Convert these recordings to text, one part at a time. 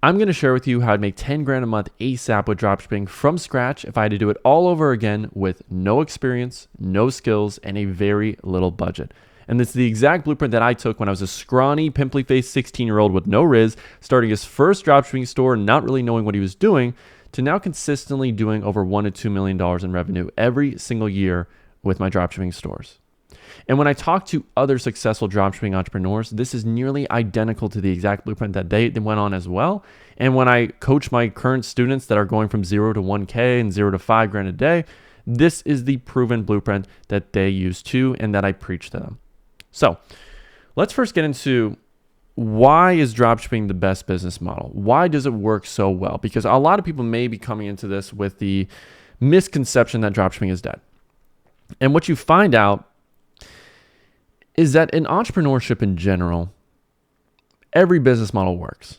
I'm going to share with you how I'd make 10 grand a month ASAP with dropshipping from scratch if I had to do it all over again with no experience, no skills, and a very little budget. And it's the exact blueprint that I took when I was a scrawny, pimply-faced 16-year-old with no riz, starting his first dropshipping store, not really knowing what he was doing, to now consistently doing over $1 to $2 million in revenue every single year with my dropshipping stores. And when I talk to other successful dropshipping entrepreneurs, this is nearly identical to the exact blueprint that they went on as well. And when I coach my current students that are going from 0 to 1K and 0 to 5 grand a day, this is the proven blueprint that they use too and that I preach to them. So let's first get into why is dropshipping the best business model? Why does it work so well? Because a lot of people may be coming into this with the misconception that dropshipping is dead. And what you find out is that in entrepreneurship in general, every business model works.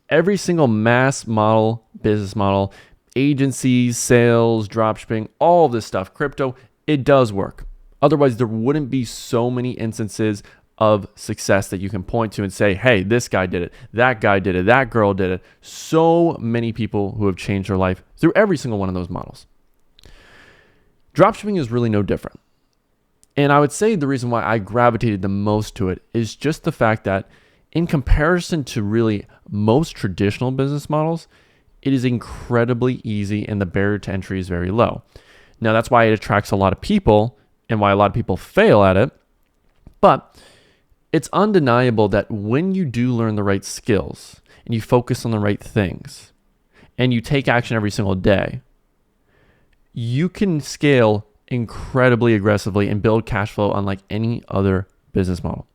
Every single mass model, business model, agencies, sales, dropshipping, all of this stuff, crypto, it does work. Otherwise, there wouldn't be so many instances of success that you can point to and say, hey, this guy did it, that guy did it, that girl did it. So many people who have changed their life through every single one of those models. Dropshipping is really no different. And I would say the reason why I gravitated the most to it is just the fact that in comparison to really most traditional business models, it is incredibly easy and the barrier to entry is very low. Now, that's why it attracts a lot of people and why a lot of people fail at it. But it's undeniable that when you do learn the right skills and you focus on the right things and you take action every single day, you can scale incredibly aggressively and build cash flow unlike any other business model.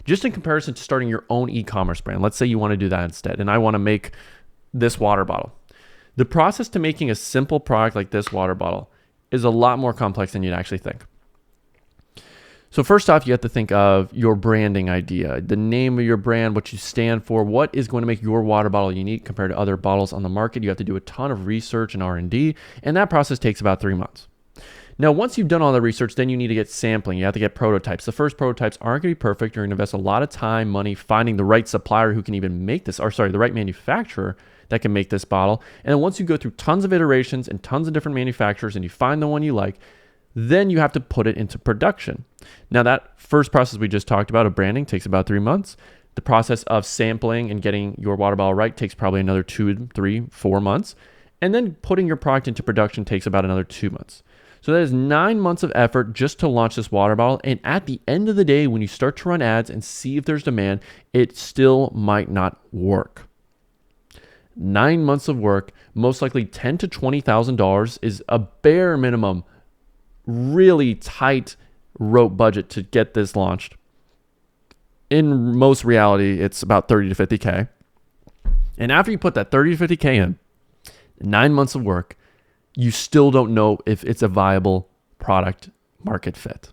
Just in comparison to starting your own e-commerce brand, let's say you want to do that instead, and I want to make this water bottle. The process to making a simple product like this water bottle is a lot more complex than you'd actually think. So first off, you have to think of your branding idea, the name of your brand, what you stand for, what is going to make your water bottle unique compared to other bottles on the market. You have to do a ton of research and R&D, and that process takes about 3 months. Now, once you've done all the research, then you need to get sampling. You have to get prototypes. The first prototypes aren't going to be perfect. You're going to invest a lot of time, money, finding the right supplier who can even make this, the right manufacturer that can make this bottle. And then once you go through tons of iterations and tons of different manufacturers and you find the one you like, then you have to put it into production. Now, that first process we just talked about of branding takes about 3 months. The process of sampling and getting your water bottle right takes probably another 2, 3, 4 months. And then putting your product into production takes about another 2 months. So that is 9 months of effort just to launch this water bottle. And at the end of the day, when you start to run ads and see if there's demand, it still might not work. 9 months of work, most likely $10,000 to $20,000 is a bare minimum, really tight rope budget to get this launched. In most reality, it's about 30 to 50K. And after you put that 30 to 50K in, 9 months of work, you still don't know if it's a viable product market fit.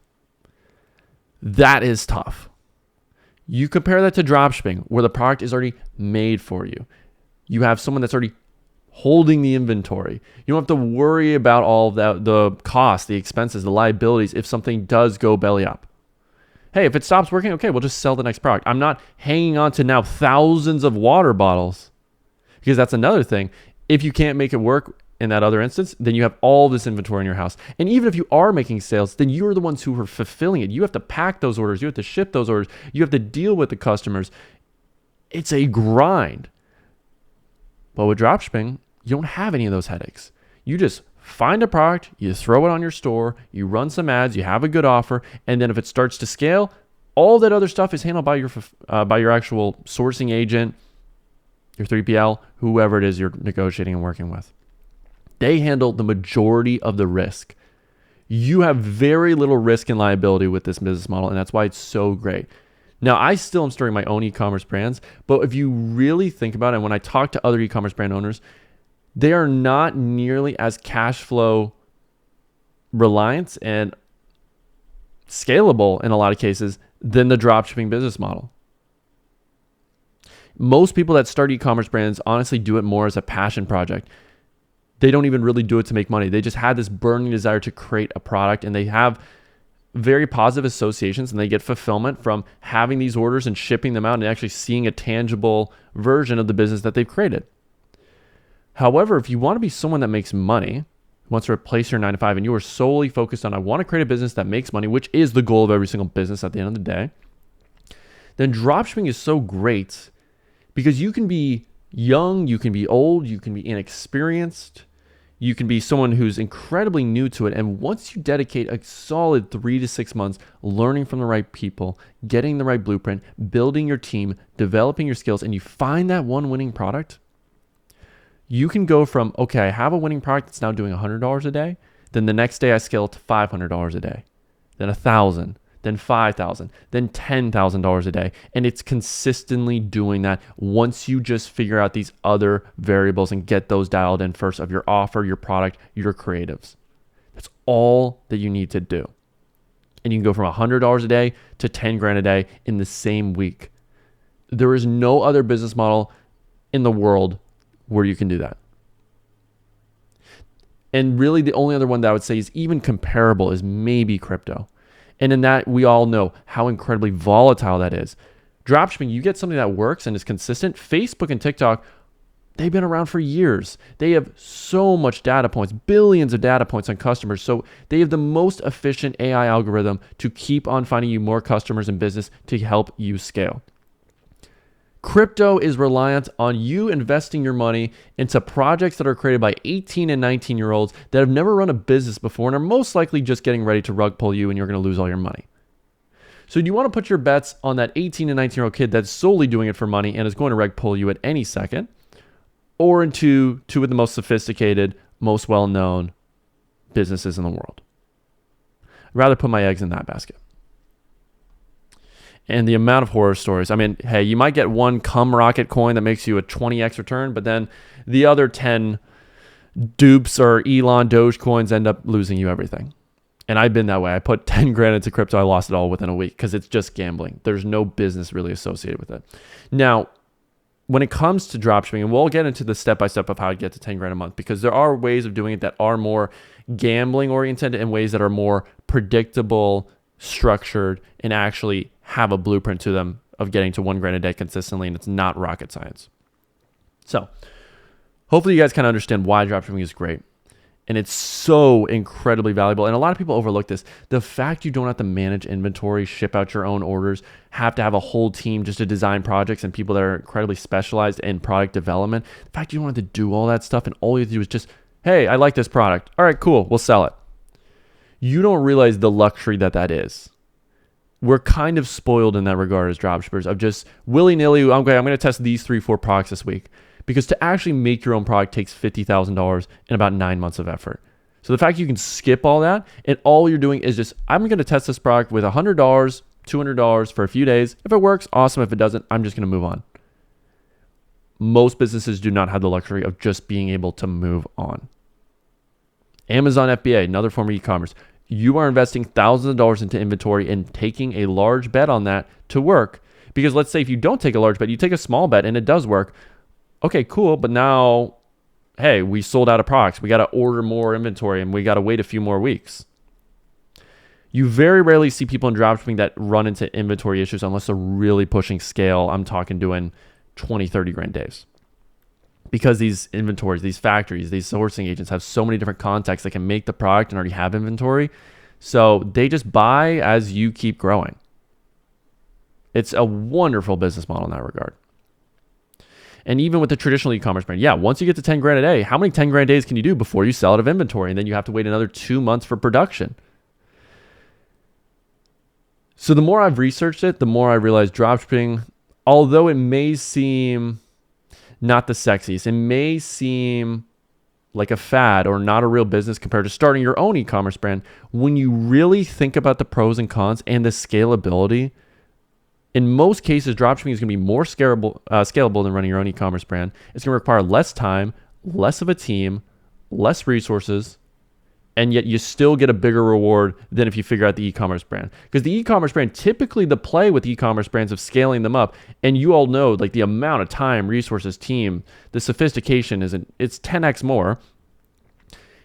That is tough. You compare that to dropshipping, where the product is already made for you. You have someone that's already holding the inventory. You don't have to worry about all of that, the costs, the expenses, the liabilities if something does go belly up. Hey, if it stops working, okay, we'll just sell the next product. I'm not hanging on to now thousands of water bottles, because that's another thing. If you can't make it work in that other instance, then you have all this inventory in your house. And even if you are making sales, then you're the ones who are fulfilling it. You have to pack those orders. You have to ship those orders. You have to deal with the customers. It's a grind. But with dropshipping, you don't have any of those headaches. You just find a product, you throw it on your store, you run some ads, you have a good offer, and then if it starts to scale, all that other stuff is handled by your actual sourcing agent, your 3PL, whoever it is you're negotiating and working with. They handle the majority of the risk. You have very little risk and liability with this business model, and that's why it's so great. Now, I still am starting my own e-commerce brands, but if you really think about it, and when I talk to other e-commerce brand owners, they are not nearly as cash flow reliant and scalable in a lot of cases than the dropshipping business model. Most people that start e-commerce brands honestly do it more as a passion project. They don't even really do it to make money. They just had this burning desire to create a product, and they have very positive associations and they get fulfillment from having these orders and shipping them out and actually seeing a tangible version of the business that they've created. However, if you want to be someone that makes money, wants to replace your 9-to-5, and you are solely focused on, I want to create a business that makes money, which is the goal of every single business at the end of the day, then dropshipping is so great because you can be young, you can be old, you can be inexperienced, you can be someone who's incredibly new to it. And once you dedicate a solid 3 to 6 months learning from the right people, getting the right blueprint, building your team, developing your skills, and you find that one winning product, you can go from, okay, I have a winning product that's now doing $100 a day. Then the next day I scale it to $500 a day, then $1,000, then $5,000, then $10,000 a day. And it's consistently doing that once you just figure out these other variables and get those dialed in first of your offer, your product, your creatives. That's all that you need to do. And you can go from $100 a day to 10 grand a day in the same week. There is no other business model in the world where you can do that. And really the only other one that I would say is even comparable is maybe crypto. And in that, we all know how incredibly volatile that is. Dropshipping, you get something that works and is consistent. Facebook and TikTok, they've been around for years. They have so much data points, billions of data points on customers. So they have the most efficient AI algorithm to keep on finding you more customers and business to help you scale. Crypto is reliant on you investing your money into projects that are created by 18 and 19-year-olds that have never run a business before and are most likely just getting ready to rug pull you and you're going to lose all your money. So do you want to put your bets on that 18 and 19-year-old kid that's solely doing it for money and is going to rug pull you at any second, or into two of the most sophisticated, most well-known businesses in the world? I'd rather put my eggs in that basket. And the amount of horror stories. I mean, hey, you might get one cum rocket coin that makes you a 20x return, but then the other 10 dupes or Elon Doge coins end up losing you everything. And I've been that way. I put 10 grand into crypto. I lost it all within a week because it's just gambling. There's no business really associated with it. Now, when it comes to dropshipping, and we'll get into the step-by-step of how to get to 10 grand a month, because there are ways of doing it that are more gambling oriented and ways that are more predictable, structured, and actually have a blueprint to them of getting to 1 grand a day consistently, and it's not rocket science. So hopefully you guys kind of understand why dropshipping is great. And it's so incredibly valuable. And a lot of people overlook this. The fact you don't have to manage inventory, ship out your own orders, have to have a whole team just to design projects and people that are incredibly specialized in product development. The fact you don't have to do all that stuff and all you have to do is just, hey, I like this product. All right, cool, we'll sell it. You don't realize the luxury that is. We're kind of spoiled in that regard as dropshippers of just willy-nilly, okay, I'm going to test these 3-4 products this week. Because to actually make your own product takes $50,000 and about 9 months of effort. So the fact you can skip all that and all you're doing is just, I'm going to test this product with $100, $200 for a few days. If it works, awesome. If it doesn't, I'm just going to move on. Most businesses do not have the luxury of just being able to move on. Amazon FBA, another form of e-commerce. You are investing thousands of dollars into inventory and taking a large bet on that to work. Because let's say if you don't take a large bet, you take a small bet and it does work. Okay, cool. But now, hey, we sold out of products. We got to order more inventory and we got to wait a few more weeks. You very rarely see people in dropshipping that run into inventory issues unless they're really pushing scale. I'm talking doing 20, 30 grand days. Because these inventories, these factories, these sourcing agents have so many different contacts that can make the product and already have inventory. So they just buy as you keep growing. It's a wonderful business model in that regard. And even with the traditional e-commerce brand, yeah, once you get to 10 grand a day, how many 10 grand days can you do before you sell out of inventory? And then you have to wait another 2 months for production. So the more I've researched it, the more I realize dropshipping, although it may seem not the sexiest, it may seem like a fad or not a real business compared to starting your own e-commerce brand. When you really think about the pros and cons and the scalability, in most cases, dropshipping is going to be more scalable than running your own e-commerce brand. It's going to require less time, less of a team, less resources, and yet you still get a bigger reward than if you figure out the e-commerce brand. Because the e-commerce brand, typically the play with e-commerce brands of scaling them up, and you all know like the amount of time, resources, team, the sophistication it's 10x more.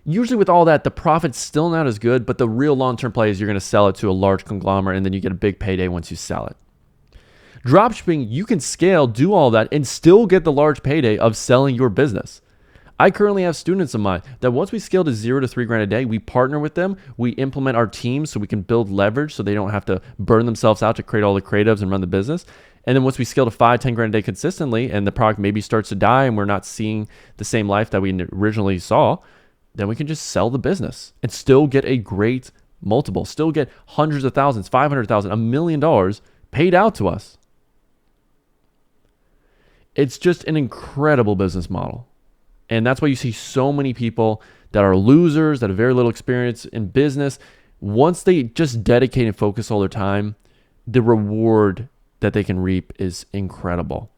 Usually with all that, the profit's still not as good, but the real long-term play is you're going to sell it to a large conglomerate and then you get a big payday once you sell it. Dropshipping, you can scale, do all that, and still get the large payday of selling your business. I currently have students of mine that once we scale to $0 to $3 grand a day, we partner with them, we implement our team so we can build leverage so they don't have to burn themselves out to create all the creatives and run the business. And then once we scale to 5, 10 grand a day consistently and the product maybe starts to die and we're not seeing the same life that we originally saw, then we can just sell the business and still get a great multiple, still get hundreds of thousands, 500,000, $1 million paid out to us. It's just an incredible business model. And that's why you see so many people that are losers, that have very little experience in business. Once they just dedicate and focus all their time, the reward that they can reap is incredible.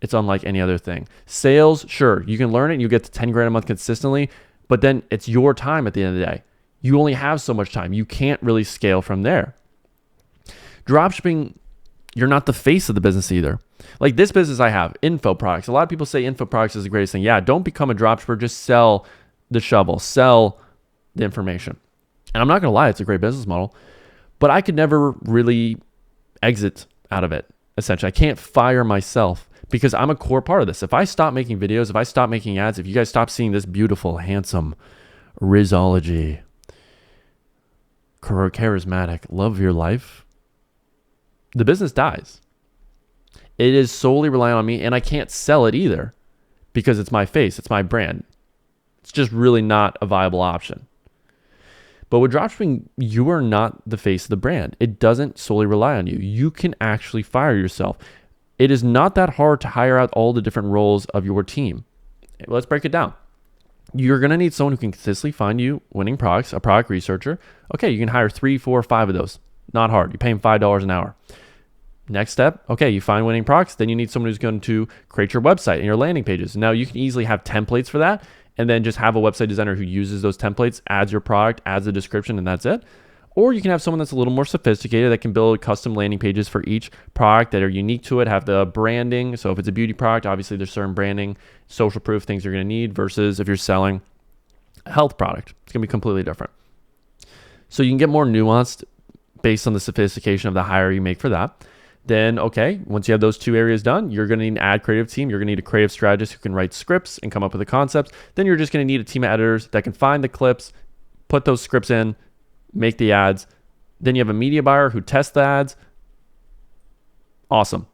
It's unlike any other thing. Sales, sure, you can learn it and you get to 10 grand a month consistently, but then it's your time at the end of the day. You only have so much time. You can't really scale from there. Dropshipping, you're not the face of the business either. Like this business I have, info products. A lot of people say info products is the greatest thing. Yeah, don't become a dropshipper. Just sell the shovel, sell the information. And I'm not going to lie, it's a great business model, but I could never really exit out of it. Essentially, I can't fire myself because I'm a core part of this. If I stop making videos, if I stop making ads, if you guys stop seeing this beautiful, handsome, Rizology, charismatic, love your life, the business dies. It is solely reliant on me, and I can't sell it either because it's my face, it's my brand. It's just really not a viable option. But with dropshipping, you are not the face of the brand. It doesn't solely rely on you. You can actually fire yourself. It is not that hard to hire out all the different roles of your team. Let's break it down. You're going to need someone who can consistently find you winning products, a product researcher. Okay, you can hire 3, 4, 5 of those. Not hard. You pay them $5 an hour. Next step, okay, you find winning products, then you need someone who's going to create your website and your landing pages. Now you can easily have templates for that and then just have a website designer who uses those templates, adds your product, adds a description, and that's it. Or you can have someone that's a little more sophisticated that can build custom landing pages for each product that are unique to it, have the branding. So if it's a beauty product, obviously there's certain branding, social proof things you're going to need versus if you're selling a health product. It's going to be completely different. So you can get more nuanced based on the sophistication of the hire you make for that. Then, okay, once you have those two areas done, you're going to need an ad creative team. You're going to need a creative strategist who can write scripts and come up with the concepts. Then you're just going to need a team of editors that can find the clips, put those scripts in, make the ads. Then you have a media buyer who tests the ads. Awesome.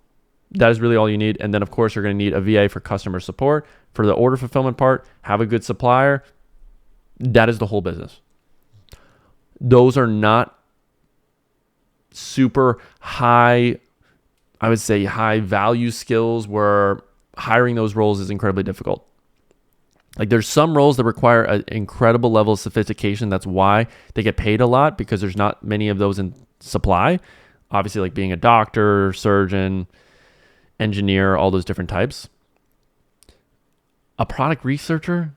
That is really all you need. And then, of course, you're going to need a VA for customer support. For the order fulfillment part, have a good supplier. That is the whole business. Those are not super high, I would say high value skills where hiring those roles is incredibly difficult. Like there's some roles that require an incredible level of sophistication. That's why they get paid a lot because there's not many of those in supply. Obviously like being a doctor, surgeon, engineer, all those different types. A product researcher,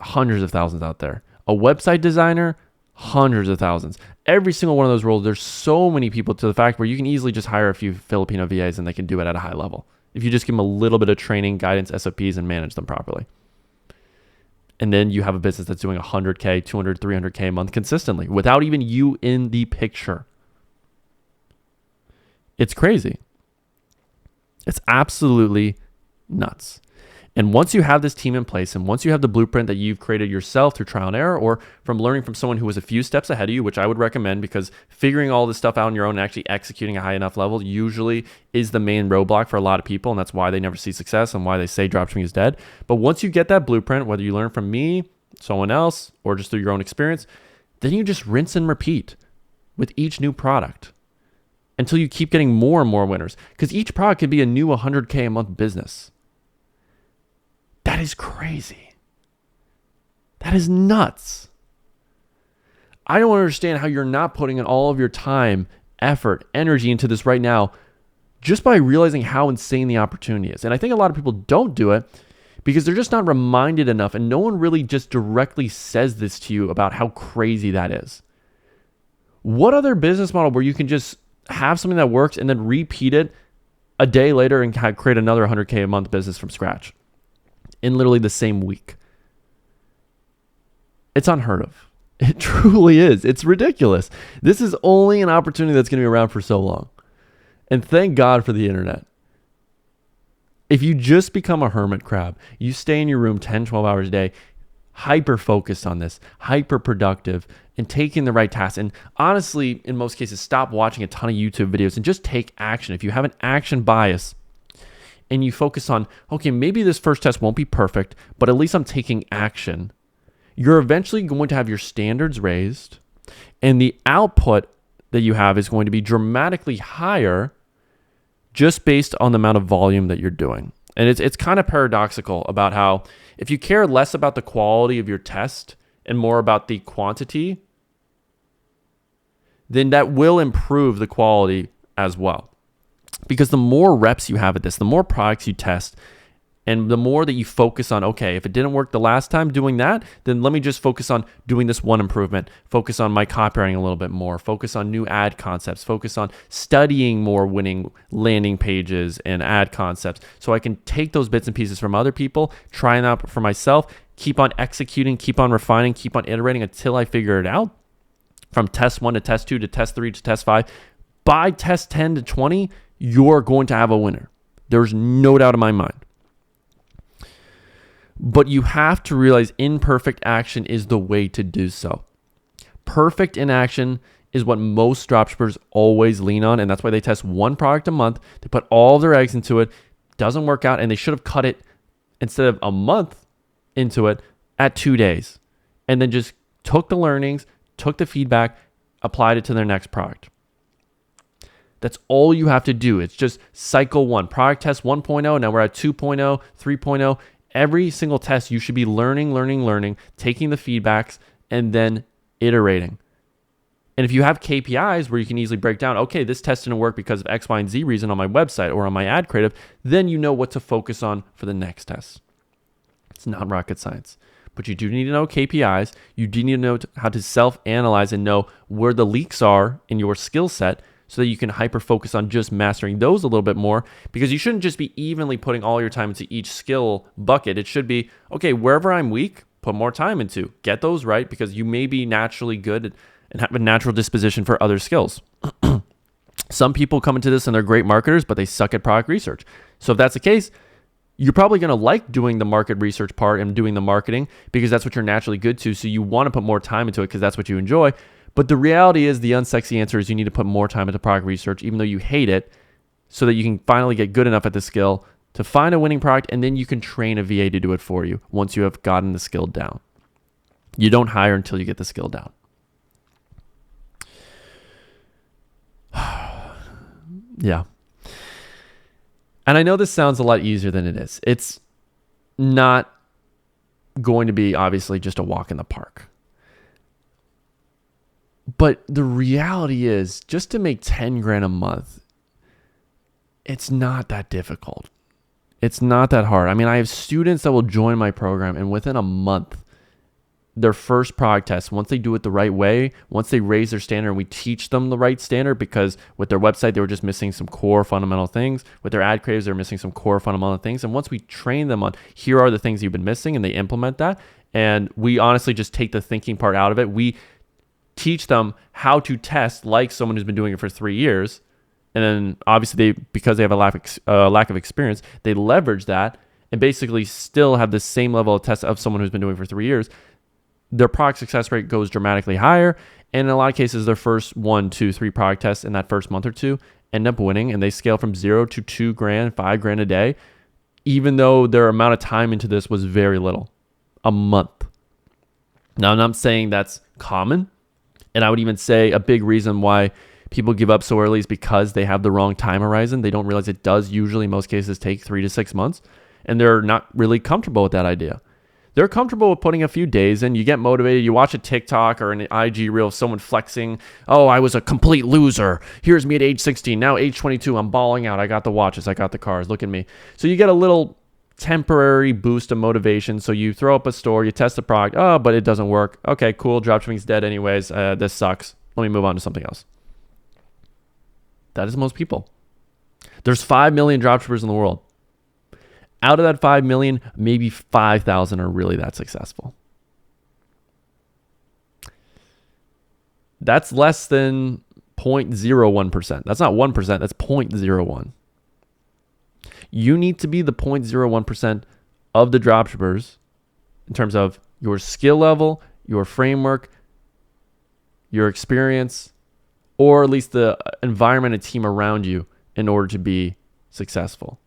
hundreds of thousands out there. A website designer, hundreds of thousands. Every single one of those roles, there's so many people to the fact where you can easily just hire a few Filipino VAs and they can do it at a high level. If you just give them a little bit of training, guidance, SOPs, and manage them properly. And then you have a business that's doing 100K, 200, 300K a month consistently without even you in the picture. It's crazy. It's absolutely nuts. And once you have this team in place and once you have the blueprint that you've created yourself through trial and error or from learning from someone who was a few steps ahead of you, which I would recommend because figuring all this stuff out on your own and actually executing a high enough level usually is the main roadblock for a lot of people. And that's why they never see success and why they say dropshipping is dead. But once you get that blueprint, whether you learn from me, someone else, or just through your own experience, then you just rinse and repeat with each new product until you keep getting more and more winners because each product could be a new 100K a month business. That is crazy. That is nuts. I don't understand how you're not putting in all of your time, effort, energy into this right now just by realizing how insane the opportunity is. And I think a lot of people don't do it because they're just not reminded enough and no one really just directly says this to you about how crazy that is. What other business model where you can just have something that works and then repeat it a day later and create another 100K a month business from scratch? In literally the same week. It's unheard of. It truly is. It's ridiculous. This is only an opportunity that's going to be around for so long. And thank God for the internet. If you just become a hermit crab, you stay in your room 10, 12 hours a day, hyper focused on this, hyper productive, and taking the right tasks. And honestly, in most cases, stop watching a ton of YouTube videos and just take action. If you have an action bias and you focus on, okay, maybe this first test won't be perfect, but at least I'm taking action, you're eventually going to have your standards raised, and the output that you have is going to be dramatically higher just based on the amount of volume that you're doing. And it's kind of paradoxical about how if you care less about the quality of your test and more about the quantity, then that will improve the quality as well. Because the more reps you have at this, the more products you test, and the more that you focus on, okay, if it didn't work the last time doing that, then let me just focus on doing this one improvement, focus on my copywriting a little bit more, focus on new ad concepts, focus on studying more winning landing pages and ad concepts so I can take those bits and pieces from other people, try them out for myself, keep on executing, keep on refining, keep on iterating until I figure it out. From test 1 to test 2 to test 3 to test 5. By test 10 to 20, you're going to have a winner. There's no doubt in my mind. But you have to realize imperfect action is the way to do so. Perfect inaction is what most dropshippers always lean on, and that's why they test one product a month. They put all their eggs into it, doesn't work out, and they should have cut it instead of a month into it at 2 days, and then just took the learnings, took the feedback, applied it to their next product. That's all you have to do. It's just cycle 1, product test 1.0. Now we're at 2.0, 3.0. Every single test, you should be learning, taking the feedbacks, and then iterating. And if you have KPIs where you can easily break down, okay, this test didn't work because of X, Y, and Z reason on my website or on my ad creative, then you know what to focus on for the next test. It's not rocket science. But you do need to know KPIs. You do need to know how to self-analyze and know where the leaks are in your skill set so that you can hyper-focus on just mastering those a little bit more, because you shouldn't just be evenly putting all your time into each skill bucket. It should be, okay, wherever I'm weak, put more time into. Get those right, because you may be naturally good and have a natural disposition for other skills. Some people come into this and they're great marketers, but they suck at product research. So if that's the case, you're probably going to like doing the market research part and doing the marketing because that's what you're naturally good to. So you want to put more time into it because that's what you enjoy. But the reality is, the unsexy answer is you need to put more time into product research, even though you hate it, so that you can finally get good enough at the skill to find a winning product, and then you can train a VA to do it for you once you have gotten the skill down. You don't hire until you get the skill down. Yeah. And I know this sounds a lot easier than it is. It's not going to be obviously just a walk in the park. But the reality is, just to make 10 grand a month, it's not that difficult. It's not that hard. I mean, I have students that will join my program, and within a month, their first product test, once they do it the right way, once they raise their standard and we teach them the right standard, because with their website, they were just missing some core fundamental things. With their ad creatives, they're missing some core fundamental things. And once we train them on, here are the things you've been missing, and they implement that, and we honestly just take the thinking part out of it. We teach them how to test like someone who's been doing it for 3 years. And then obviously because they have a lack of experience, they leverage that and basically still have the same level of test of someone who's been doing it for 3 years. Their product success rate goes dramatically higher. And in a lot of cases, their first 1, 2, 3 product tests in that first month or two end up winning, and they scale from 0 to 2 grand, 5 grand a day, even though their amount of time into this was very little, a month. Now, I'm not saying that's common. And I would even say a big reason why people give up so early is because they have the wrong time horizon. They don't realize it does usually, in most cases, take 3 to 6 months. And they're not really comfortable with that idea. They're comfortable with putting a few days in. You get motivated. You watch a TikTok or an IG reel of someone flexing. Oh, I was a complete loser. Here's me at age 16. Now age 22, I'm balling out. I got the watches. I got the cars. Look at me. So you get a little temporary boost of motivation. So you throw up a store, you test the product. Oh, but it doesn't work. Okay, cool. Dropshipping's dead anyways. This sucks. Let me move on to something else. That is most people. There's 5 million dropshippers in the world. Out of that 5 million, maybe 5,000 are really that successful. That's less than 0.01%. That's not 1%, that's 0.01. You need to be the 0.01% of the dropshippers in terms of your skill level, your framework, your experience, or at least the environment and team around you in order to be successful.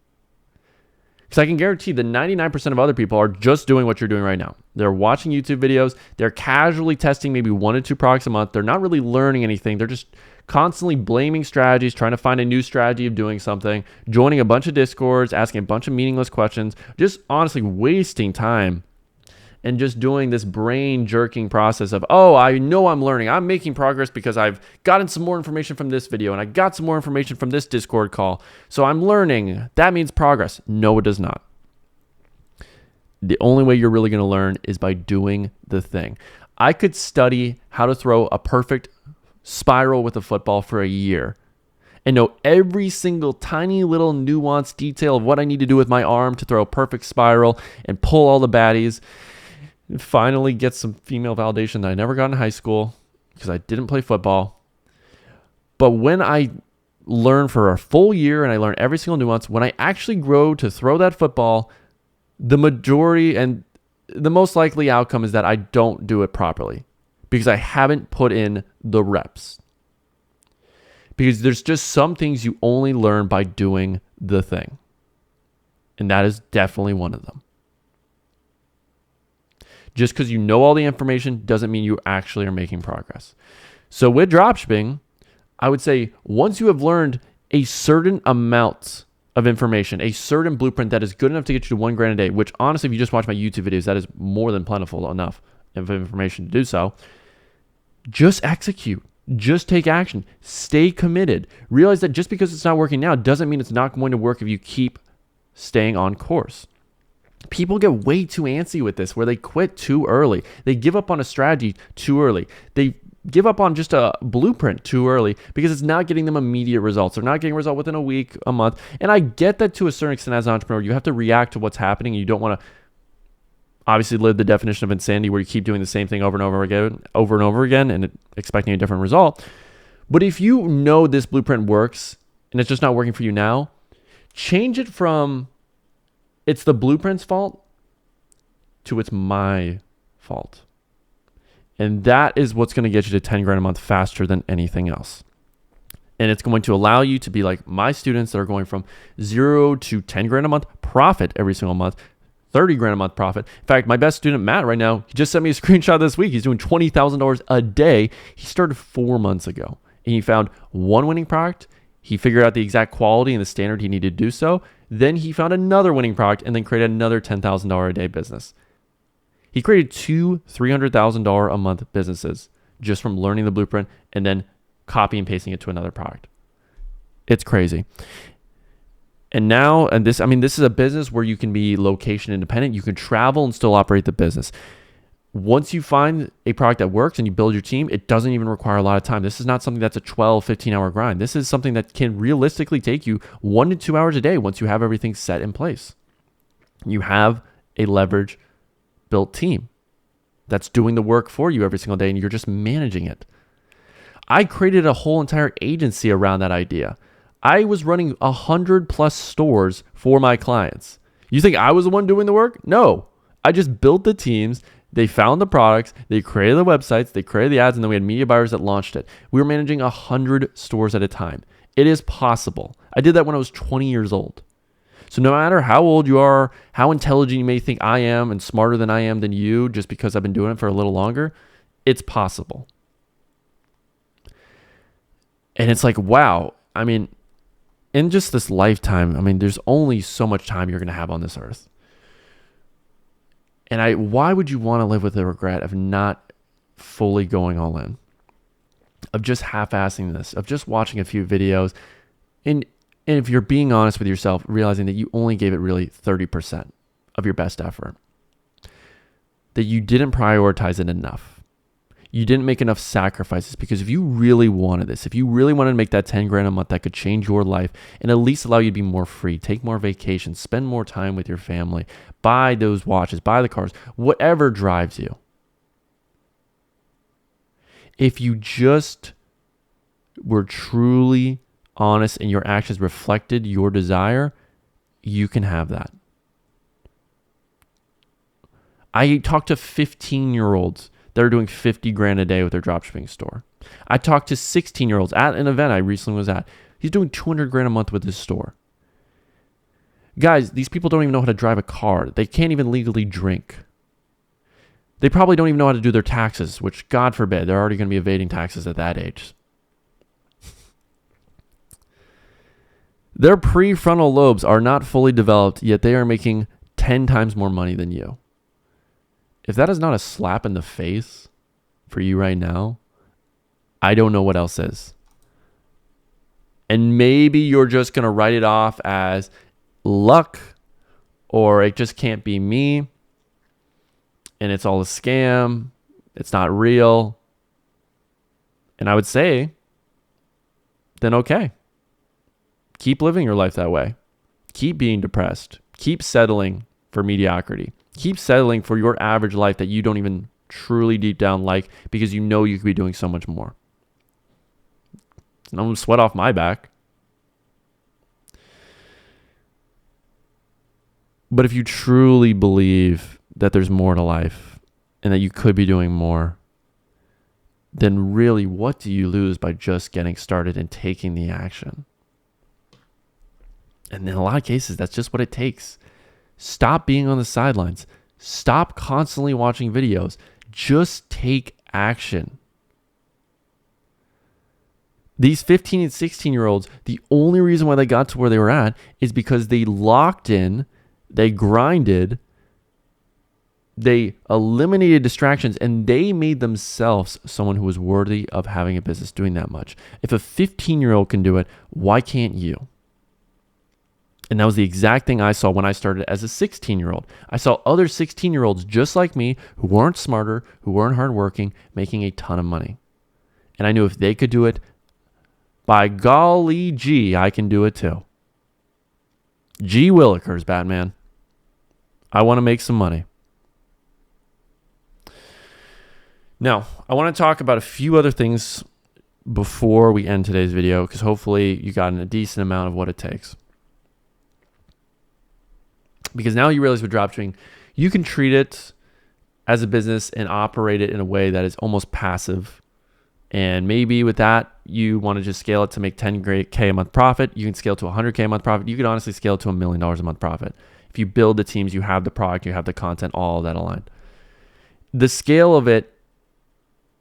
Because I can guarantee that 99% of other people are just doing what you're doing right now. They're watching YouTube videos. They're casually testing maybe 1 to 2 products a month. They're not really learning anything. They're just constantly blaming strategies, trying to find a new strategy of doing something, joining a bunch of Discords, asking a bunch of meaningless questions, just honestly wasting time and just doing this brain jerking process of, oh, I know I'm learning. I'm making progress because I've gotten some more information from this video and I got some more information from this Discord call. So I'm learning. That means progress. No, it does not. The only way you're really going to learn is by doing the thing. I could study how to throw a perfect spiral with a football for a year and know every single tiny little nuanced detail of what I need to do with my arm to throw a perfect spiral and pull all the baddies. And finally get some female validation that I never got in high school because I didn't play football. But when I learn for a full year and I learn every single nuance, when I actually grow to throw that football, the majority and the most likely outcome is that I don't do it properly because I haven't put in the reps. Because there's just some things you only learn by doing the thing. And that is definitely one of them. Just because you know all the information doesn't mean you actually are making progress. So with dropshipping, I would say once you have learned a certain amount of information, a certain blueprint that is good enough to get you to $1,000 a day, which honestly, if you just watch my YouTube videos, that is more than plentiful enough of information to do so. Just execute. Just take action. Stay committed. Realize that just because it's not working now doesn't mean it's not going to work if you keep staying on course. People get way too antsy with this, where they quit too early. They give up on a strategy too early. They give up on just a blueprint too early because it's not getting them immediate results. They're not getting a result within a week, a month. And I get that to a certain extent as an entrepreneur. You have to react to what's happening. And you don't want to obviously live the definition of insanity where you keep doing the same thing over and over again and expecting a different result. But if you know this blueprint works and it's just not working for you now, change it from it's the blueprint's fault to it's my fault. And that is what's going to get you to $10,000 a month faster than anything else. And it's going to allow you to be like my students that are going from 0 to $10,000 a month profit every single month, $30,000 a month profit. In fact, my best student, Matt, right now, he just sent me a screenshot this week. He's doing $20,000 a day. He started 4 months ago and he found one winning product. He figured out the exact quality and the standard he needed to do so. Then he found another winning product and then created another $10,000 a day business. He created 2 $300,000 a month businesses just from learning the blueprint and then copy and pasting it to another product. It's crazy. And now, this is a business where you can be location independent. You can travel and still operate the business. Once you find a product that works and you build your team, it doesn't even require a lot of time. This is not something that's a 12, 15-hour grind. This is something that can realistically take you 1 to 2 hours a day once you have everything set in place. You have a leverage built team that's doing the work for you every single day and you're just managing it. I created a whole entire agency around that idea. I was running 100+ stores for my clients. You think I was the one doing the work? No. I just built the teams. They found the products, they created the websites, they created the ads, and then we had media buyers that launched it. We were managing 100 stores at a time. It is possible. I did that when I was 20 years old. So no matter how old you are, how intelligent you may think I am and smarter than I am than you just because I've been doing it for a little longer, it's possible. And it's like, wow. I mean, in just this lifetime, there's only so much time you're going to have on this earth. And why would you want to live with the regret of not fully going all in, of just half-assing this, of just watching a few videos, and if you're being honest with yourself, realizing that you only gave it really 30% of your best effort, that you didn't prioritize it enough. You didn't make enough sacrifices because if you really wanted this, if you really wanted to make that $10,000 a month that could change your life and at least allow you to be more free, take more vacations, spend more time with your family, buy those watches, buy the cars, whatever drives you. If you just were truly honest and your actions reflected your desire, you can have that. I talk to 15-year-olds that are doing 50 grand a day with their dropshipping store. I talked to 16-year-olds at an event I recently was at. He's doing 200 grand a month with his store. Guys, these people don't even know how to drive a car. They can't even legally drink. They probably don't even know how to do their taxes, which, God forbid, they're already going to be evading taxes at that age. Their prefrontal lobes are not fully developed, yet they are making 10 times more money than you. If that is not a slap in the face for you right now, I don't know what else is. And maybe you're just going to write it off as luck, or it just can't be me, and it's all a scam. It's not real. And I would say, then okay. Keep living your life that way. Keep being depressed. Keep settling for mediocrity. Keep settling for your average life that you don't even truly deep down like, because you know you could be doing so much more. No sweat off my back. But if you truly believe that there's more to life and that you could be doing more, then really, what do you lose by just getting started and taking the action? And in a lot of cases, that's just what it takes. Stop being on the sidelines. Stop constantly watching videos. Just take action. These 15 and 16-year-olds, the only reason why they got to where they were at is because they locked in, they grinded, they eliminated distractions, and they made themselves someone who was worthy of having a business doing that much. If a 15-year-old can do it, why can't you? And that was the exact thing I saw when I started as a 16-year-old. I saw other 16-year-olds just like me who weren't smarter, who weren't hardworking, making a ton of money. And I knew if they could do it, by golly gee, I can do it too. Gee willikers, Batman. I want to make some money. Now, I want to talk about a few other things before we end today's video, because hopefully you got a decent amount of what it takes. Because now you realize with dropshipping, you can treat it as a business and operate it in a way that is almost passive. And maybe with that, you want to just scale it to make 10K a month profit. You can scale to 100K a month profit. You could honestly scale it to $1 million a month profit. If you build the teams, you have the product, you have the content, all of that aligned. The scale of it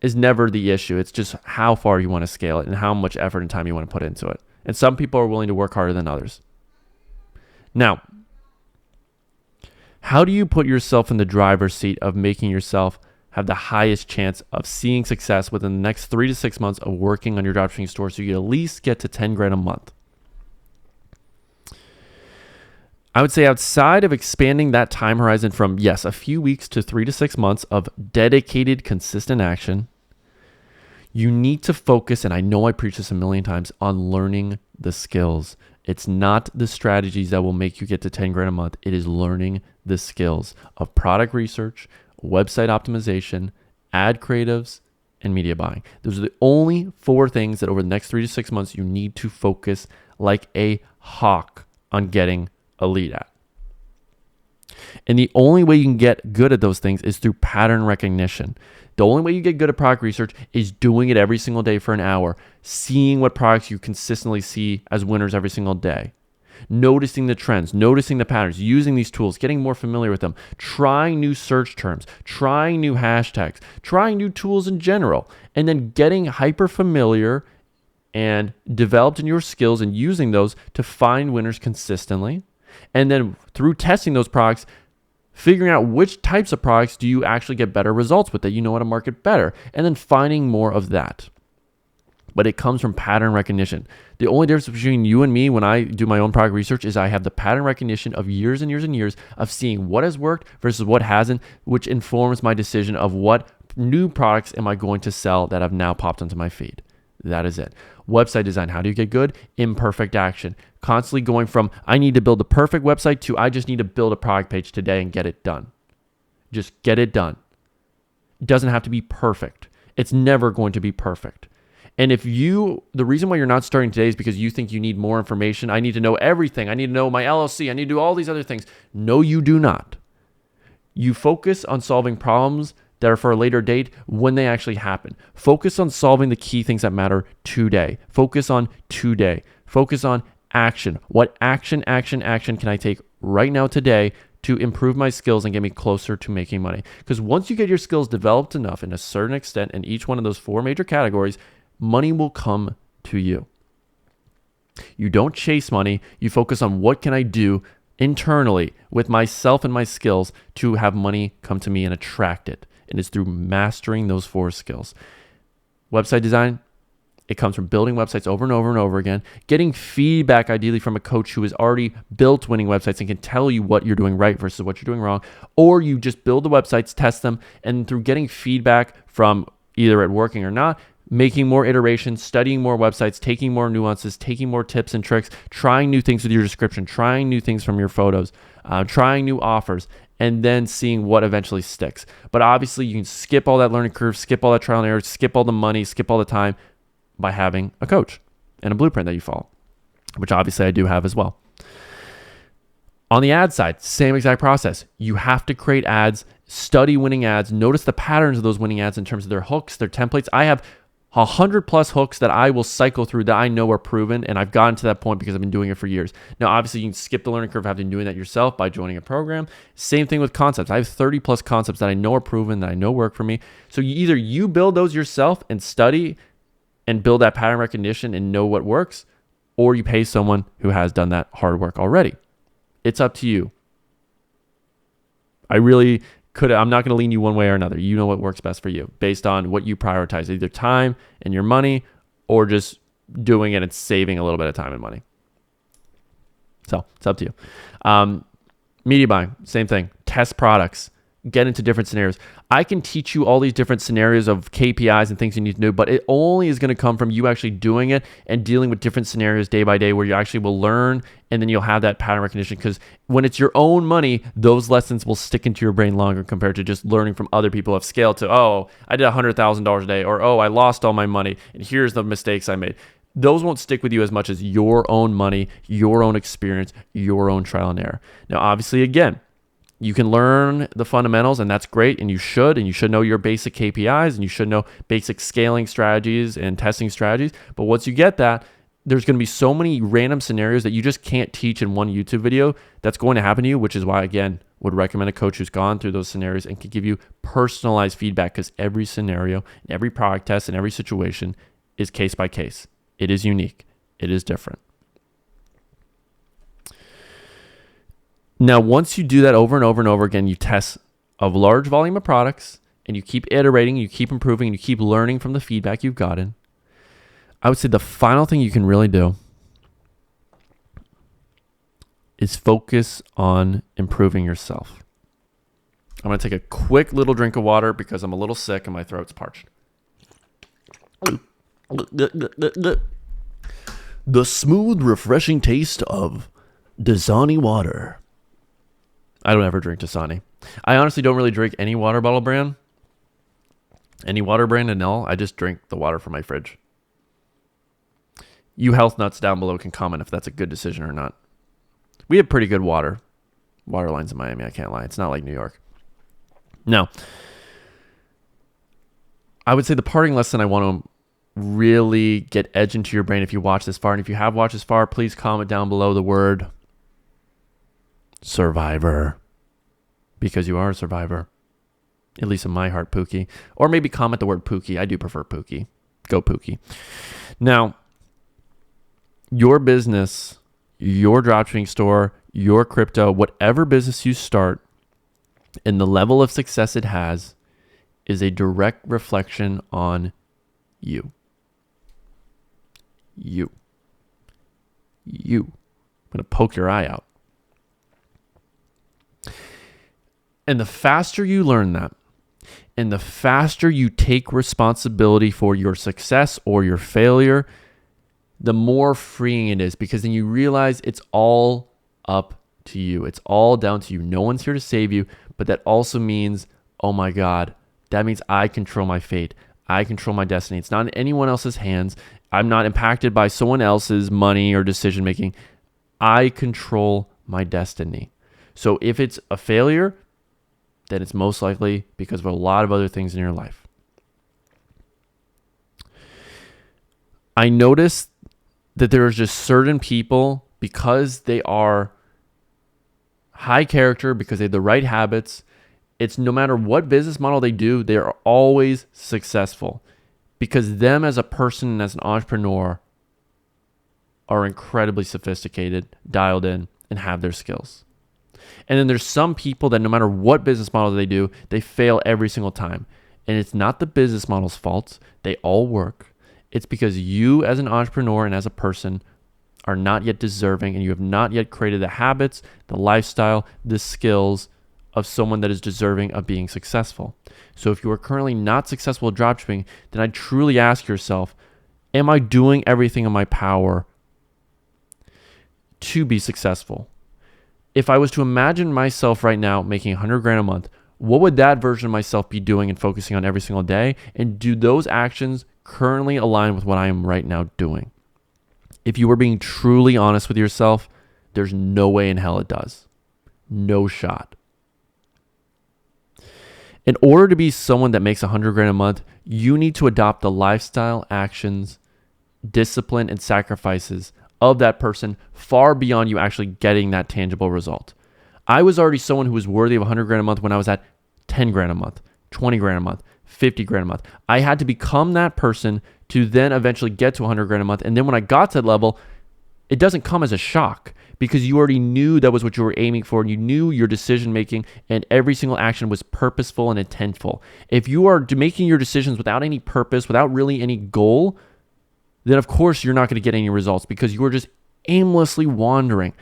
is never the issue. It's just how far you want to scale it and how much effort and time you want to put into it. And some people are willing to work harder than others. Now, how do you put yourself in the driver's seat of making yourself have the highest chance of seeing success within the next 3 to 6 months of working on your dropshipping store so you at least get to 10 grand a month? I would say outside of expanding that time horizon from, yes, a few weeks to 3 to 6 months of dedicated, consistent action, you need to focus, and I know I preach this a million times, on learning the skills. It's not the strategies that will make you get to 10 grand a month. It is learning the skills of product research, website optimization, ad creatives, and media buying. Those are the only 4 things that over the next 3 to 6 months you need to focus like a hawk on getting a lead at. And the only way you can get good at those things is through pattern recognition. The only way you get good at product research is doing it every single day for an hour, seeing what products you consistently see as winners every single day, noticing the trends, noticing the patterns, using these tools, getting more familiar with them, trying new search terms, trying new hashtags, trying new tools in general, and then getting hyper familiar and developed in your skills and using those to find winners consistently. And then through testing those products, figuring out which types of products do you actually get better results with, that you know how to market better, and then finding more of that. But it comes from pattern recognition. The only difference between you and me when I do my own product research is I have the pattern recognition of years and years and years of seeing what has worked versus what hasn't, which informs my decision of what new products am I going to sell that have now popped onto my feed. That is it. Website design. How do you get good? Imperfect action. Constantly going from I need to build a perfect website to I just need to build a product page today and get it done. Just get it done. It doesn't have to be perfect. It's never going to be perfect. And the reason why you're not starting today is because you think you need more information. I need to know everything. I need to know my LLC. I need to do all these other things. No, you do not. You focus on solving problems that are for a later date when they actually happen. Focus on solving the key things that matter today. Focus on today. Focus on action. What action can I take right now today to improve my skills and get me closer to making money? Because once you get your skills developed enough in a certain extent in each one of those 4 major categories, money will come to you. You don't chase money. You focus on what can I do internally with myself and my skills to have money come to me and attract it. And it's through mastering those 4 skills. Website design, it comes from building websites over and over and over again, getting feedback ideally from a coach who has already built winning websites and can tell you what you're doing right versus what you're doing wrong. Or you just build the websites, test them, and through getting feedback from either it working or not, making more iterations, studying more websites, taking more nuances, taking more tips and tricks, trying new things with your description, trying new things from your photos, trying new offers, and then seeing what eventually sticks. But obviously you can skip all that learning curve, skip all that trial and error, skip all the money, skip all the time by having a coach and a blueprint that you follow, which obviously I do have as well. On the ad side, same exact process. You have to create ads, study winning ads, notice the patterns of those winning ads in terms of their hooks, their templates. I have 100+ hooks that I will cycle through that I know are proven, and I've gotten to that point because I've been doing it for years. Now, obviously, you can skip the learning curve of having doing that yourself by joining a program. Same thing with concepts. I have 30+ concepts that I know are proven, that I know work for me. So either you build those yourself and study and build that pattern recognition and know what works, or you pay someone who has done that hard work already. It's up to you. I'm not going to lean you one way or another. You know what works best for you based on what you prioritize, either time and your money or just doing it and saving a little bit of time and money. So it's up to you. Media buying, same thing. Test products. Get into different scenarios. I can teach you all these different scenarios of KPIs and things you need to do, but it only is going to come from you actually doing it and dealing with different scenarios day by day where you actually will learn, and then you'll have that pattern recognition, because when it's your own money, those lessons will stick into your brain longer compared to just learning from other people who have scaled to, oh, I did $100,000 a day, or oh, I lost all my money and here's the mistakes I made. Those won't stick with you as much as your own money, your own experience, your own trial and error. Now, obviously, again, you can learn the fundamentals, and that's great, and you should know your basic KPIs, and you should know basic scaling strategies and testing strategies. But once you get that, there's going to be so many random scenarios that you just can't teach in one YouTube video that's going to happen to you, which is why, again, would recommend a coach who's gone through those scenarios and can give you personalized feedback, because every scenario, every product test, and every situation is case by case. It is unique. It is different. Now, once you do that over and over and over again, you test a large volume of products and you keep iterating, you keep improving, and you keep learning from the feedback you've gotten. I would say the final thing you can really do is focus on improving yourself. I'm going to take a quick little drink of water because I'm a little sick and my throat's parched. The smooth, refreshing taste of Dasani water. I don't ever drink Dasani. I honestly don't really drink any water bottle brand. Any water brand and all. I just drink the water from my fridge. You health nuts down below can comment if that's a good decision or not. We have pretty good water lines in Miami, I can't lie. It's not like New York. Now, I would say the parting lesson I want to really get edge into your brain if you watch this far, and if you have watched this far, please comment down below the word survivor, because you are a survivor, at least in my heart, Pookie. Or maybe comment the word Pookie. I do prefer Pookie. Go Pookie. Now, your business, your dropshipping store, your crypto, whatever business you start, and the level of success it has is a direct reflection on you. You. I'm going to poke your eye out. And the faster you learn that, and the faster you take responsibility for your success or your failure, the more freeing it is, because then you realize it's all up to you. It's all down to you. No one's here to save you, but that also means, oh my God, that means I control my fate. I control my destiny. It's not in anyone else's hands. I'm not impacted by someone else's money or decision making. I control my destiny. So if it's a failure, then it's most likely because of a lot of other things in your life. I noticed that there are just certain people, because they are high character, because they have the right habits, it's no matter what business model they do, they are always successful because them as a person and as an entrepreneur are incredibly sophisticated, dialed in, and have their skills. And then there's some people that no matter what business model they do, they fail every single time. And it's not the business model's fault. They all work. It's because you as an entrepreneur and as a person are not yet deserving, and you have not yet created the habits, the lifestyle, the skills of someone that is deserving of being successful. So if you are currently not successful at dropshipping, then I truly ask yourself, am I doing everything in my power to be successful? If I was to imagine myself right now making 100 grand a month, what would that version of myself be doing and focusing on every single day? And do those actions currently align with what I am right now doing? If you were being truly honest with yourself, there's no way in hell it does. No shot. In order to be someone that makes 100 grand a month, you need to adopt the lifestyle, actions, discipline, and sacrifices of that person far beyond you actually getting that tangible result. I was already someone who was worthy of 100 grand a month when I was at 10 grand a month, 20 grand a month, 50 grand a month. I had to become that person to then eventually get to 100 grand a month. And then when I got to that level, it doesn't come as a shock because you already knew that was what you were aiming for, and you knew your decision making and every single action was purposeful and intentful. If you are making your decisions without any purpose, without really any goal, then of course you're not going to get any results because you are just aimlessly wandering.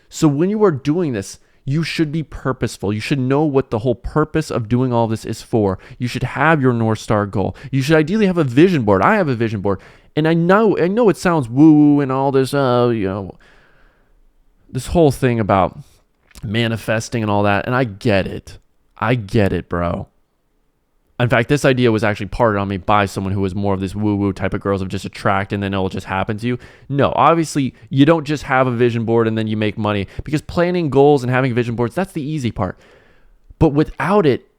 So when you are doing this, you should be purposeful. You should know what the whole purpose of doing all this is for. You should have your North Star goal. You should ideally have a vision board. I have a vision board. And I know it sounds woo-woo and all this, this whole thing about manifesting and all that. And I get it. I get it, bro. In fact, this idea was actually parted on me by someone who was more of this woo-woo type of girls of just attract and then it'll just happen to you. No, obviously, you don't just have a vision board and then you make money, because planning goals and having vision boards, that's the easy part. But without it,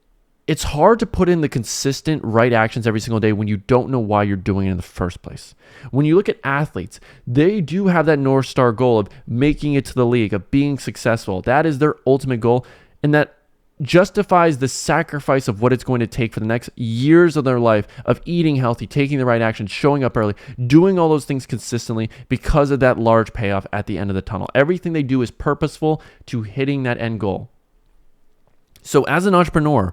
it's hard to put in the consistent right actions every single day when you don't know why you're doing it in the first place. When you look at athletes, they do have that North Star goal of making it to the league, of being successful. That is their ultimate goal, and that justifies the sacrifice of what it's going to take for the next years of their life of eating healthy, taking the right action, showing up early, doing all those things consistently because of that large payoff at the end of the tunnel. Everything they do is purposeful to hitting that end goal. So as an entrepreneur,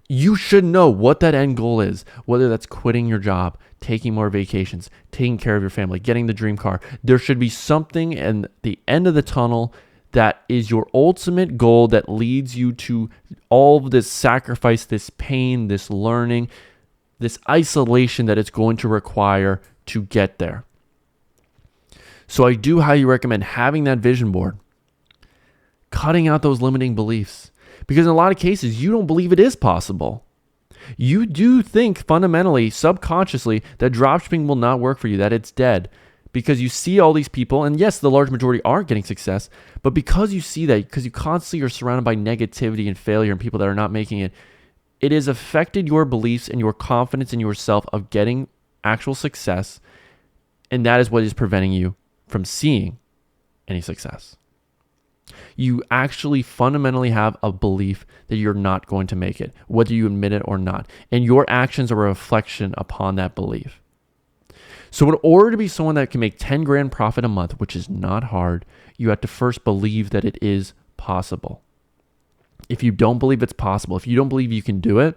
you should know what that end goal is, whether that's quitting your job, taking more vacations, taking care of your family, getting the dream car. There should be something in the end of the tunnel that is your ultimate goal that leads you to all of this sacrifice, this pain, this learning, this isolation that it's going to require to get there. So I do highly recommend having that vision board, cutting out those limiting beliefs, because in a lot of cases, you don't believe it is possible. You do think fundamentally, subconsciously, that dropshipping will not work for you, that it's dead. Because you see all these people, and yes, the large majority aren't getting success, but because you see that, because you constantly are surrounded by negativity and failure and people that are not making it, it has affected your beliefs and your confidence in yourself of getting actual success, and that is what is preventing you from seeing any success. You actually fundamentally have a belief that you're not going to make it, whether you admit it or not, and your actions are a reflection upon that belief. So in order to be someone that can make 10 grand profit a month, which is not hard, you have to first believe that it is possible. If you don't believe it's possible, if you don't believe you can do it,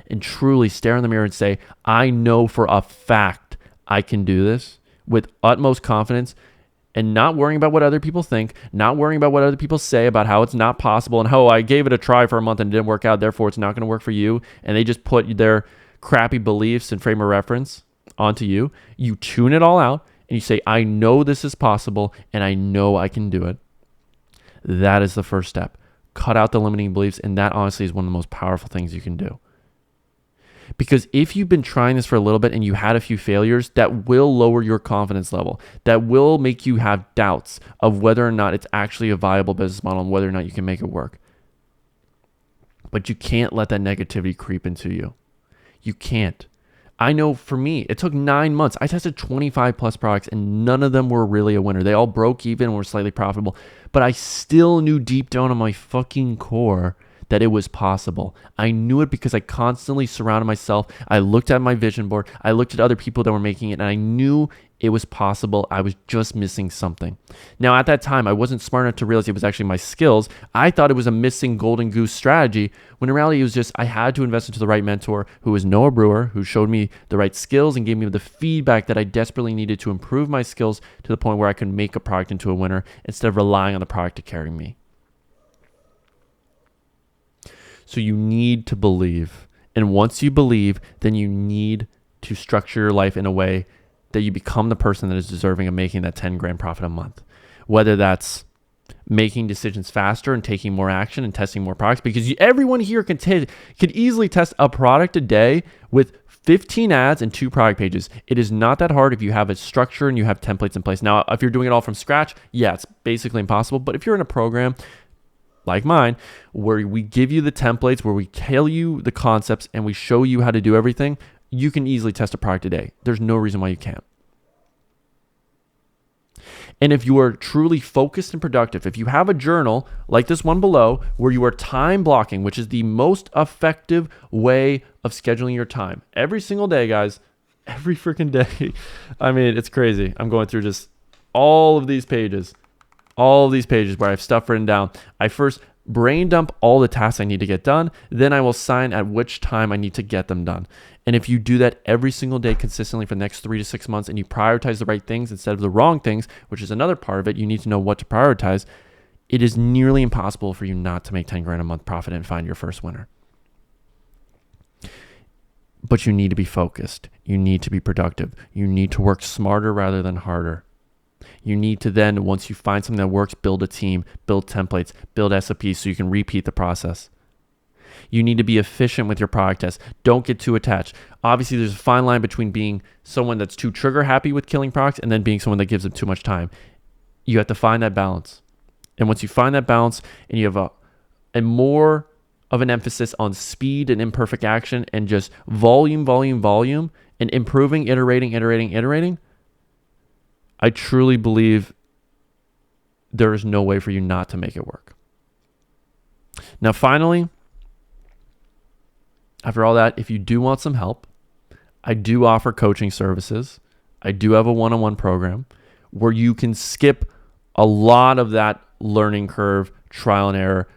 and truly stare in the mirror and say, I know for a fact I can do this with utmost confidence, and not worrying about what other people think, not worrying about what other people say about how it's not possible and how I gave it a try for a month and it didn't work out, therefore it's not going to work for you, and they just put their crappy beliefs and frame of reference onto you. You tune it all out and you say, I know this is possible and I know I can do it. That is the first step. Cut out the limiting beliefs, and that honestly is one of the most powerful things you can do. Because if you've been trying this for a little bit and you had a few failures, that will lower your confidence level. That will make you have doubts of whether or not it's actually a viable business model and whether or not you can make it work. But you can't let that negativity creep into you. You can't. I know for me, it took 9 months. I tested 25 plus products and none of them were really a winner. They all broke even and were slightly profitable. But I still knew deep down on my fucking core that it was possible. I knew it because I constantly surrounded myself. I looked at my vision board. I looked at other people that were making it and I knew it was possible. I was just missing something. Now, at that time, I wasn't smart enough to realize it was actually my skills. I thought it was a missing golden goose strategy, when in reality, it was just I had to invest into the right mentor who was Noah Brewer, who showed me the right skills and gave me the feedback that I desperately needed to improve my skills to the point where I could make a product into a winner instead of relying on the product to carry me. So you need to believe. And once you believe, then you need to structure your life in a way that you become the person that is deserving of making that 10 grand profit a month. Whether that's making decisions faster and taking more action and testing more products, because everyone here could easily test a product a day with 15 ads and 2 product pages. It is not that hard if you have a structure and you have templates in place. Now, if you're doing it all from scratch, yeah, it's basically impossible. But if you're in a program like mine, where we give you the templates, where we tell you the concepts and we show you how to do everything, you can easily test a product a day. There's no reason why you can't. And if you are truly focused and productive, if you have a journal like this one below, where you are time blocking, which is the most effective way of scheduling your time. Every single day, guys, every freaking day. I mean, it's crazy. I'm going through just all of these pages where I have stuff written down. I first brain dump all the tasks I need to get done. Then I will sign at which time I need to get them done. And if you do that every single day consistently for the next 3 to 6 months and you prioritize the right things instead of the wrong things, which is another part of it, you need to know what to prioritize. It is nearly impossible for you not to make 10 grand a month profit and find your first winner. But you need to be focused. You need to be productive. You need to work smarter rather than harder. You need to then, once you find something that works, build a team, build templates, build SOPs so you can repeat the process. You need to be efficient with your product tests. Don't get too attached. Obviously, there's a fine line between being someone that's too trigger happy with killing products and then being someone that gives them too much time. You have to find that balance. And once you find that balance and you have a more of an emphasis on speed and imperfect action and just volume, and improving, iterating, I truly believe there is no way for you not to make it work. Now, finally, after all that, if you do want some help, I do offer coaching services. I do have a one-on-one program where you can skip a lot of that learning curve, trial and error,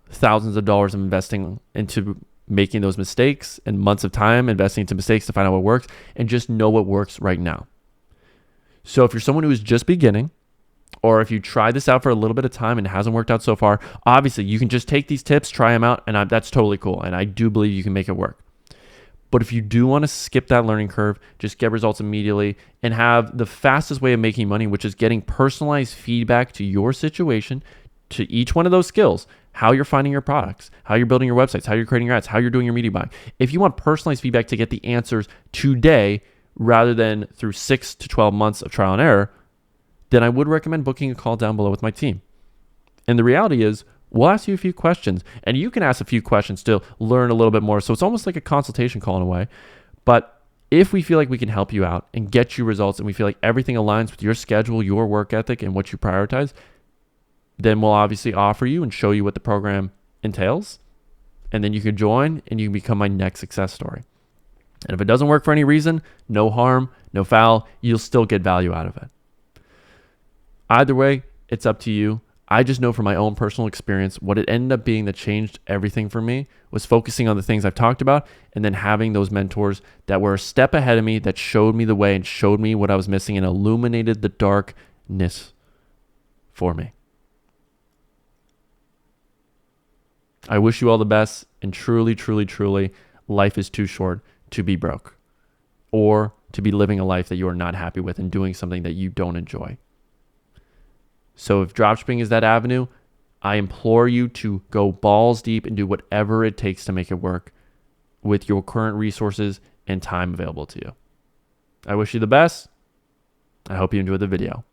thousands of dollars of investing into making those mistakes and months of time investing into mistakes to find out what works and just know what works right now. So if you're someone who is just beginning, or if you try this out for a little bit of time and it hasn't worked out so far, obviously you can just take these tips, try them out, and that's totally cool. And I do believe you can make it work. But if you do want to skip that learning curve, just get results immediately and have the fastest way of making money, which is getting personalized feedback to your situation, to each one of those skills, how you're finding your products, how you're building your websites, how you're creating your ads, how you're doing your media buying. If you want personalized feedback to get the answers today, rather than through 6 to 12 months of trial and error, then I would recommend booking a call down below with my team. And the reality is, we'll ask you a few questions, and you can ask a few questions to learn a little bit more. So it's almost like a consultation call in a way. But if we feel like we can help you out and get you results, and we feel like everything aligns with your schedule, your work ethic, and what you prioritize, then we'll obviously offer you and show you what the program entails. And then you can join and you can become my next success story. And if it doesn't work for any reason, no harm, no foul, you'll still get value out of it. Either way, it's up to you. I just know from my own personal experience, what it ended up being that changed everything for me was focusing on the things I've talked about and then having those mentors that were a step ahead of me, that showed me the way and showed me what I was missing and illuminated the darkness for me. I wish you all the best, and truly, life is too short to be broke or to be living a life that you are not happy with and doing something that you don't enjoy. So if dropshipping is that avenue, I implore you to go balls deep and do whatever it takes to make it work. with your current resources and time available to you. I wish you the best. I hope you enjoyed the video.